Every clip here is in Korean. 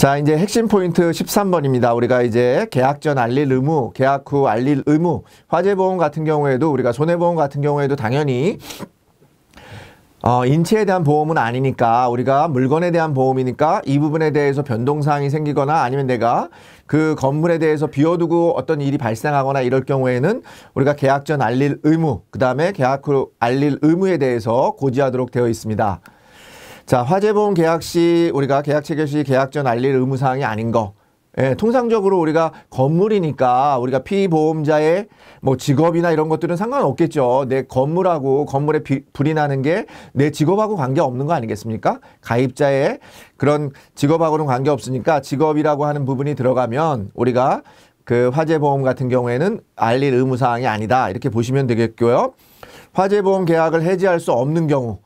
자, 이제 핵심 포인트 13번입니다. 우리가 이제 계약 전 알릴 의무, 계약 후 알릴 의무, 화재보험 같은 경우에도 우리가 손해보험 같은 경우에도 당연히 인체에 대한 보험은 아니니까 우리가 물건에 대한 보험이니까 이 부분에 대해서 변동사항이 생기거나 아니면 내가 그 건물에 대해서 비워두고 어떤 일이 발생하거나 이럴 경우에는 우리가 계약 전 알릴 의무, 그 다음에 계약 후 알릴 의무에 대해서 고지하도록 되어 있습니다. 자, 화재보험 계약 시 우리가 계약 체결 시 계약 전 알릴 의무사항이 아닌 거. 예, 통상적으로 우리가 건물이니까 우리가 피보험자의 뭐 직업이나 이런 것들은 상관없겠죠. 내 건물하고 건물에 불이 나는 게 내 직업하고 관계없는 거 아니겠습니까? 가입자의 그런 직업하고는 관계없으니까 직업이라고 하는 부분이 들어가면 우리가 그 화재보험 같은 경우에는 알릴 의무사항이 아니다. 이렇게 보시면 되겠고요. 화재보험 계약을 해지할 수 없는 경우,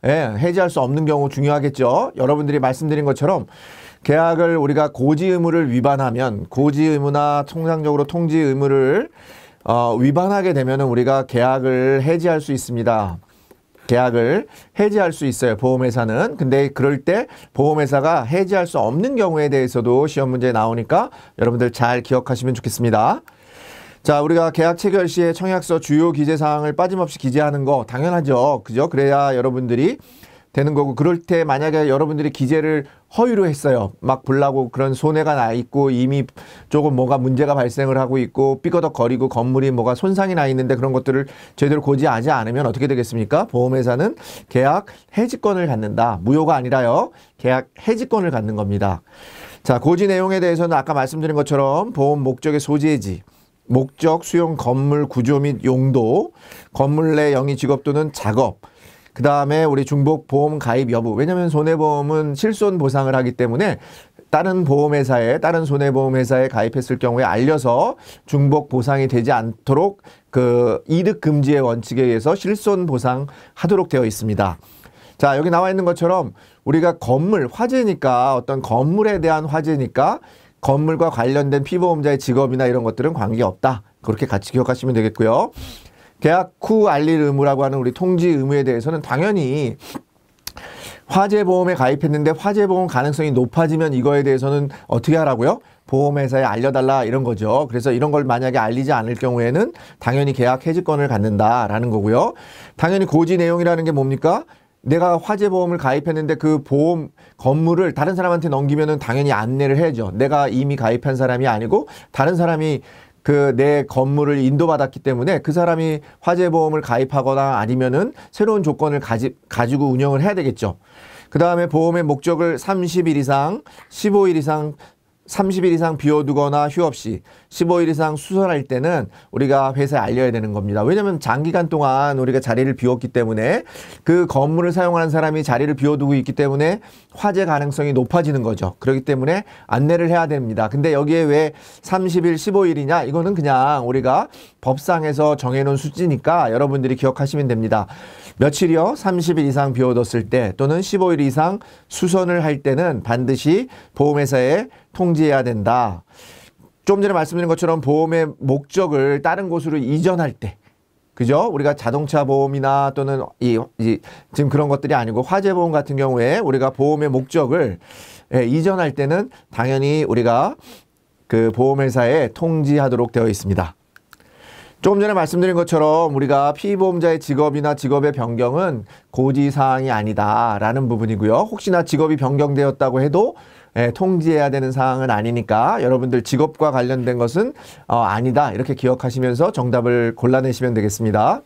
예, 해지할 수 없는 경우 중요하겠죠. 여러분들이 말씀드린 것처럼 계약을 우리가 고지 의무를 위반하면 고지 의무나 통상적으로 통지 의무를 위반하게 되면 우리가 계약을 해지할 수 있습니다. 계약을 해지할 수 있어요. 보험회사는. 근데 그럴 때 보험회사가 해지할 수 없는 경우에 대해서도 시험 문제에 나오니까 여러분들 잘 기억하시면 좋겠습니다. 자, 우리가 계약 체결 시에 청약서 주요 기재사항을 빠짐없이 기재하는 거 당연하죠. 그죠? 그래야 여러분들이 되는 거고, 그럴 때 만약에 여러분들이 기재를 허위로 했어요. 막 불나고 그런 손해가 나 있고 이미 조금 뭐가 문제가 발생을 하고 있고 삐거덕거리고 건물이 뭐가 손상이 나 있는데 그런 것들을 제대로 고지하지 않으면 어떻게 되겠습니까? 보험회사는 계약 해지권을 갖는다. 무효가 아니라요. 계약 해지권을 갖는 겁니다. 자, 고지 내용에 대해서는 아까 말씀드린 것처럼 보험 목적의 소재지, 목적, 수용, 건물, 구조 및 용도, 건물 내 영위 직업 또는 작업, 그 다음에 우리 중복 보험 가입 여부. 왜냐하면 손해보험은 실손 보상을 하기 때문에 다른 보험회사에, 다른 손해보험회사에 가입했을 경우에 알려서 중복 보상이 되지 않도록 그 이득 금지의 원칙에 의해서 실손 보상하도록 되어 있습니다. 자, 여기 나와 있는 것처럼 우리가 건물, 화재니까 어떤 건물에 대한 화재니까 건물과 관련된 피보험자의 직업이나 이런 것들은 관계없다. 그렇게 같이 기억하시면 되겠고요. 계약 후 알릴 의무라고 하는 우리 통지 의무에 대해서는 당연히 화재보험에 가입했는데 화재보험 가능성이 높아지면 이거에 대해서는 어떻게 하라고요? 보험회사에 알려달라 이런 거죠. 그래서 이런 걸 만약에 알리지 않을 경우에는 당연히 계약 해지권을 갖는다라는 거고요. 당연히 고지 내용이라는 게 뭡니까? 내가 화재보험을 가입했는데 그 보험 건물을 다른 사람한테 넘기면은 당연히 안내를 해야죠. 내가 이미 가입한 사람이 아니고 다른 사람이 그 내 건물을 인도받았기 때문에 그 사람이 화재보험을 가입하거나 아니면은 새로운 조건을 가지고 운영을 해야 되겠죠. 그 다음에 보험의 목적을 30일 이상, 15일 이상, 30일 이상 비워두거나 휴업 시 15일 이상 수선할 때는 우리가 회사에 알려야 되는 겁니다. 왜냐하면 장기간 동안 우리가 자리를 비웠기 때문에 그 건물을 사용하는 사람이 자리를 비워두고 있기 때문에 화재 가능성이 높아지는 거죠. 그렇기 때문에 안내를 해야 됩니다. 근데 여기에 왜 30일, 15일이냐? 이거는 그냥 우리가 법상에서 정해놓은 수치니까 여러분들이 기억하시면 됩니다. 며칠이요? 30일 이상 비워뒀을 때 또는 15일 이상 수선을 할 때는 반드시 보험회사에 통지해야 된다. 좀 전에 말씀드린 것처럼 보험의 목적을 다른 곳으로 이전할 때, 그죠? 우리가 자동차 보험이나 또는 지금 그런 것들이 아니고 화재보험 같은 경우에 우리가 보험의 목적을 이전할 때는 당연히 우리가 그 보험회사에 통지하도록 되어 있습니다. 조금 전에 말씀드린 것처럼 우리가 피보험자의 직업이나 직업의 변경은 고지사항이 아니다라는 부분이고요. 혹시나 직업이 변경되었다고 해도 통지해야 되는 사항은 아니니까 여러분들 직업과 관련된 것은 아니다 이렇게 기억하시면서 정답을 골라내시면 되겠습니다.